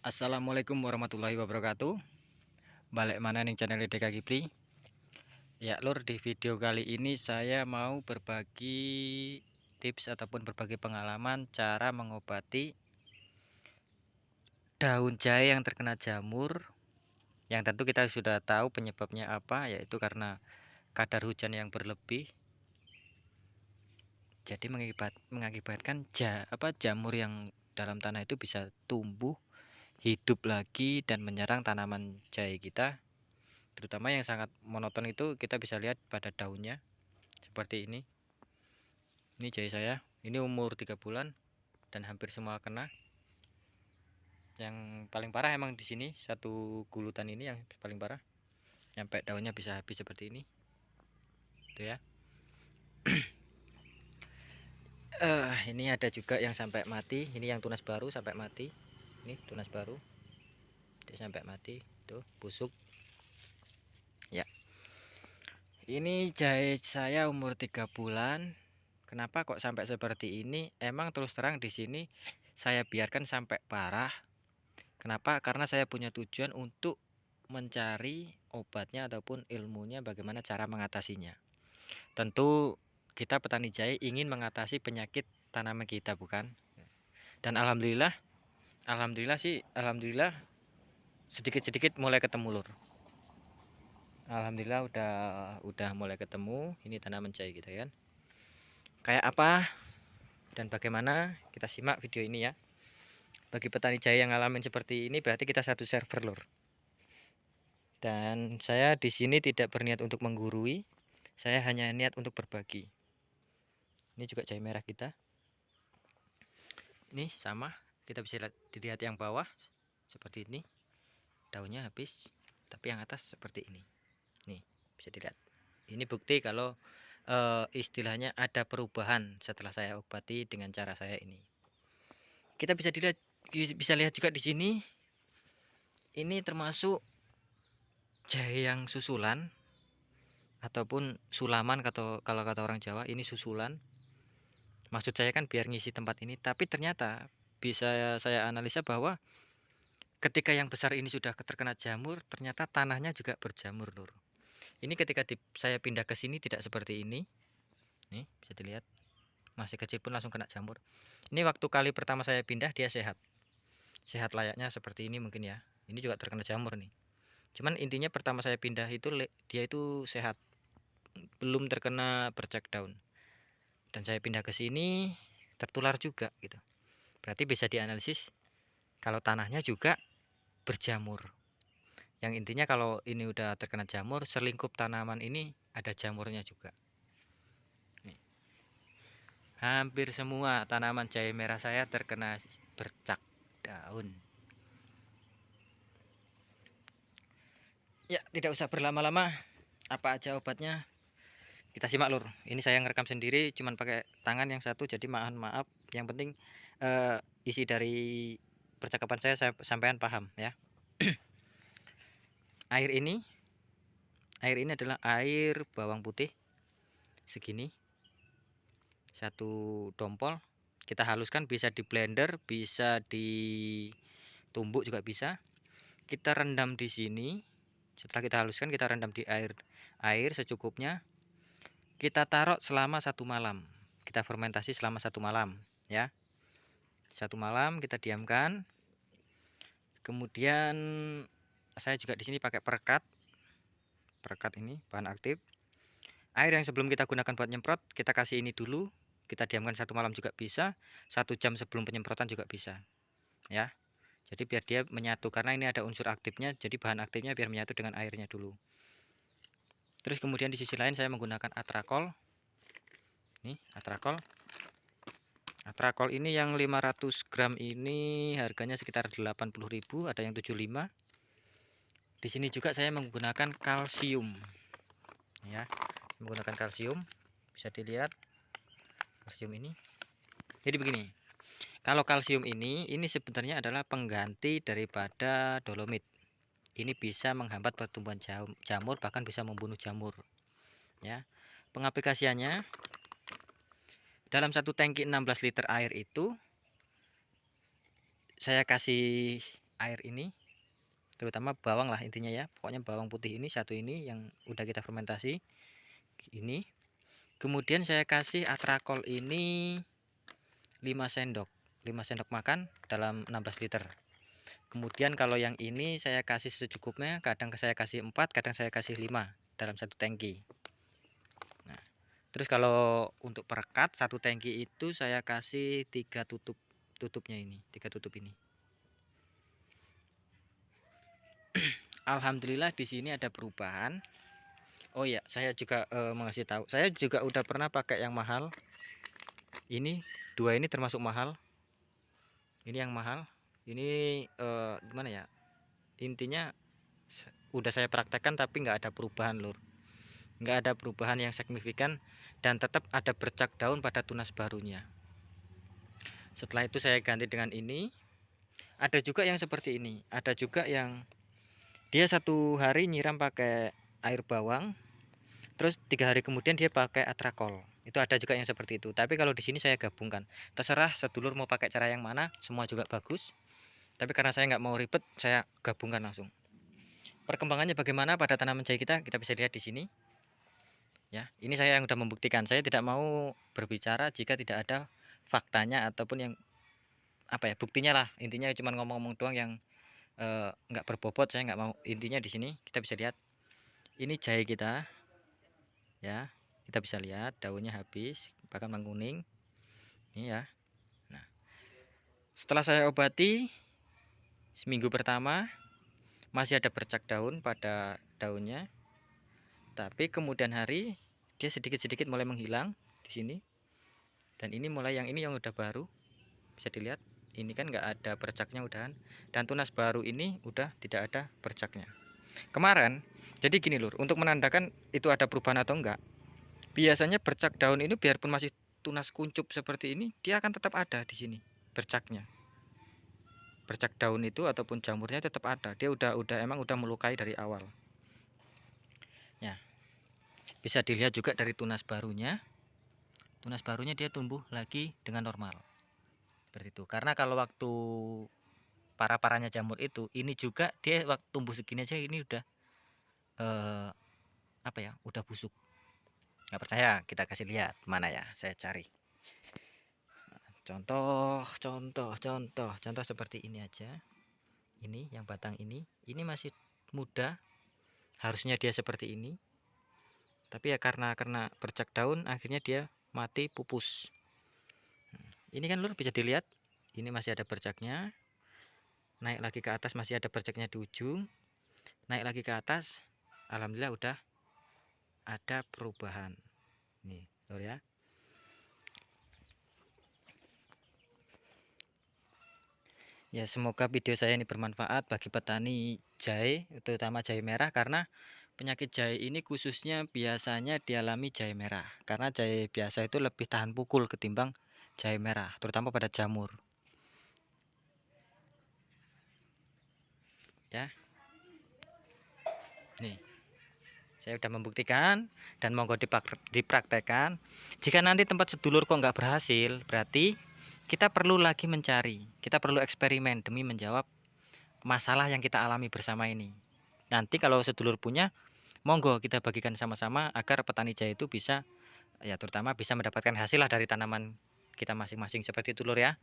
Assalamualaikum warahmatullahi wabarakatuh. Balik mana nih channel DK Kipri. Ya lur, di video kali ini saya mau berbagi tips ataupun berbagi pengalaman cara mengobati daun jahe yang terkena jamur. Yang tentu kita sudah tahu penyebabnya apa, yaitu karena kadar hujan yang berlebih. Jadi mengakibatkan jamur yang dalam tanah itu bisa tumbuh, hidup lagi dan menyerang tanaman jahe kita. Terutama yang sangat monoton itu kita bisa lihat pada daunnya seperti ini. Ini jahe saya, ini umur 3 bulan dan hampir semua kena. Yang paling parah emang di sini satu gulutan ini yang paling parah, sampai daunnya bisa habis seperti ini tuh ya. Ini ada juga yang sampai mati. Ini yang tunas baru sampai mati. Ini tunas baru dia sampai mati tuh, busuk ya. Ini jahe saya umur 3 bulan. Kenapa kok sampai seperti ini? Emang terus terang di sini saya biarkan sampai parah. Kenapa? Karena saya punya tujuan untuk mencari obatnya ataupun ilmunya bagaimana cara mengatasinya. Tentu kita petani jahe ingin mengatasi penyakit tanaman kita, bukan? Dan alhamdulillah sedikit-sedikit mulai ketemu lur. Alhamdulillah udah mulai ketemu. Ini tanaman jahe kita kan. Kayak apa dan bagaimana, kita simak video ini ya. Bagi petani jahe yang ngalamin seperti ini berarti kita satu server lur. Dan saya di sini tidak berniat untuk menggurui, saya hanya niat untuk berbagi. Ini juga jahe merah kita. Ini sama, kita bisa dilihat yang bawah seperti ini. Daunnya habis, tapi yang atas seperti ini. Nih, bisa dilihat. Ini bukti kalau istilahnya ada perubahan setelah saya obati dengan cara saya ini. Kita bisa lihat juga di sini. Ini termasuk jahe yang susulan ataupun sulaman kalau kata orang Jawa. Ini susulan. Maksud saya kan biar ngisi tempat ini, tapi ternyata bisa saya analisa bahwa ketika yang besar ini sudah terkena jamur, ternyata tanahnya juga berjamur lur. Ini ketika saya pindah ke sini tidak seperti ini. Nih, bisa dilihat. Masih kecil pun langsung kena jamur. Ini waktu kali pertama saya pindah dia sehat. Sehat layaknya seperti ini mungkin ya. Ini juga terkena jamur nih. Cuman intinya pertama saya pindah itu dia itu sehat. Belum terkena bercak daun. Dan saya pindah ke sini tertular juga gitu. Berarti bisa dianalisis kalau tanahnya juga berjamur. Yang intinya kalau ini udah terkena jamur, selingkup tanaman ini ada jamurnya juga. Nih. Hampir semua tanaman jahe merah saya terkena bercak daun. Ya, tidak usah berlama-lama. Apa aja obatnya? Kita simak lur. Ini saya ngerekam sendiri cuman pakai tangan yang satu, jadi maaf. Yang penting isi dari percakapan saya sampean paham ya. Air ini adalah air bawang putih segini, satu dompol. Kita haluskan, bisa di blender, bisa ditumbuk juga bisa. Kita rendam di sini. Setelah kita haluskan, kita rendam di air secukupnya. Kita taruh selama 1 malam. Kita fermentasi selama 1 malam ya. 1 malam kita diamkan. Kemudian saya juga di sini pakai perekat. Perekat ini bahan aktif. Air yang sebelum kita gunakan buat nyemprot, kita kasih ini dulu. Kita diamkan 1 malam juga bisa. 1 jam sebelum penyemprotan juga bisa ya. Jadi biar dia menyatu, karena ini ada unsur aktifnya. Jadi bahan aktifnya biar menyatu dengan airnya dulu. Terus kemudian di sisi lain saya menggunakan Atrakol. Nih, Atrakol. Atrakol ini yang 500 gram ini harganya sekitar 80.000, ada yang 75. Di sini juga saya menggunakan kalsium. Ya, menggunakan kalsium. Bisa dilihat kalsium ini. Jadi begini. Kalau kalsium ini sebenarnya adalah pengganti daripada dolomit. Ini bisa menghambat pertumbuhan jamur, bahkan bisa membunuh jamur. Ya. Pengaplikasiannya dalam satu tangki 16 liter air itu saya kasih air ini, terutama bawang lah intinya ya, pokoknya bawang putih ini satu ini yang udah kita fermentasi ini. Kemudian saya kasih atrakol ini 5 sendok makan dalam 16 liter. Kemudian kalau yang ini saya kasih secukupnya, kadang saya kasih 4, kadang saya kasih 5 dalam satu tangki. Nah, terus kalau untuk perekat satu tangki itu saya kasih 3 tutupnya ini, 3 tutup ini. Alhamdulillah di sini ada perubahan. Oh ya, saya juga mengasih tahu, saya juga udah pernah pakai yang mahal. Ini dua ini termasuk mahal. Ini yang mahal. Ini gimana ya? Intinya udah saya praktekkan tapi nggak ada perubahan lur, nggak ada perubahan yang signifikan dan tetap ada bercak daun pada tunas barunya. Setelah itu saya ganti dengan ini. Ada juga yang seperti ini, ada juga yang dia 1 hari nyiram pakai air bawang, terus 3 hari kemudian dia pakai atrakol. Itu ada juga yang seperti itu, tapi kalau di sini saya gabungkan. Terserah sedulur mau pakai cara yang mana, semua juga bagus, tapi karena saya nggak mau ribet saya gabungkan langsung. Perkembangannya bagaimana pada tanaman jahe kita bisa lihat di sini. Ya, ini saya yang sudah membuktikan. Saya tidak mau berbicara jika tidak ada faktanya ataupun yang apa ya, buktinya lah. Intinya cuma ngomong-ngomong doang yang nggak berbobot, saya nggak mau. Intinya di sini kita bisa lihat ini jahe kita ya, kita bisa lihat daunnya habis bahkan menguning ini ya. Nah, setelah saya obati seminggu pertama masih ada bercak daun pada daunnya, tapi kemudian hari dia sedikit-sedikit mulai menghilang di sini. Dan ini mulai yang ini yang udah baru bisa dilihat, ini kan nggak ada bercaknya udahan, dan tunas baru ini udah tidak ada bercaknya kemarin. Jadi gini lur, untuk menandakan itu ada perubahan atau enggak, biasanya bercak daun ini biarpun masih tunas kuncup seperti ini, dia akan tetap ada di sini bercaknya. Bercak daun itu ataupun jamurnya tetap ada, dia udah emang udah melukai dari awal ya. Bisa dilihat juga dari tunas barunya dia tumbuh lagi dengan normal seperti itu. Karena kalau waktu parah-parahnya jamur itu, ini juga dia waktu tumbuh segini aja ini udah apa ya, udah busuk. Nggak percaya kita kasih lihat, mana ya, saya cari contoh seperti ini aja. Ini yang batang ini masih muda, harusnya dia seperti ini, tapi ya karena bercak daun akhirnya dia mati pupus. Ini kan lur bisa dilihat, ini masih ada bercaknya, naik lagi ke atas masih ada bercaknya di ujung, naik lagi ke atas, alhamdulillah udah ada perubahan nih lur ya. Ya, semoga video saya ini bermanfaat bagi petani jahe, terutama jahe merah, karena penyakit jahe ini khususnya biasanya dialami jahe merah. Karena jahe biasa itu lebih tahan pukul ketimbang jahe merah, terutama pada jamur. Ya. Nih. Saya sudah membuktikan dan monggo dipraktekkan. Jika nanti tempat sedulur kok nggak berhasil, berarti kita perlu lagi mencari, kita perlu eksperimen demi menjawab masalah yang kita alami bersama ini. Nanti kalau sedulur punya, monggo kita bagikan sama-sama agar petani jahe itu bisa, ya terutama bisa mendapatkan hasil lah dari tanaman kita masing-masing seperti itu lur ya.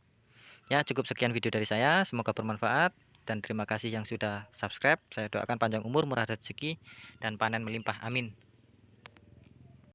Ya, cukup sekian video dari saya, semoga bermanfaat dan terima kasih yang sudah subscribe. Saya doakan panjang umur, murah rezeki dan panen melimpah, amin.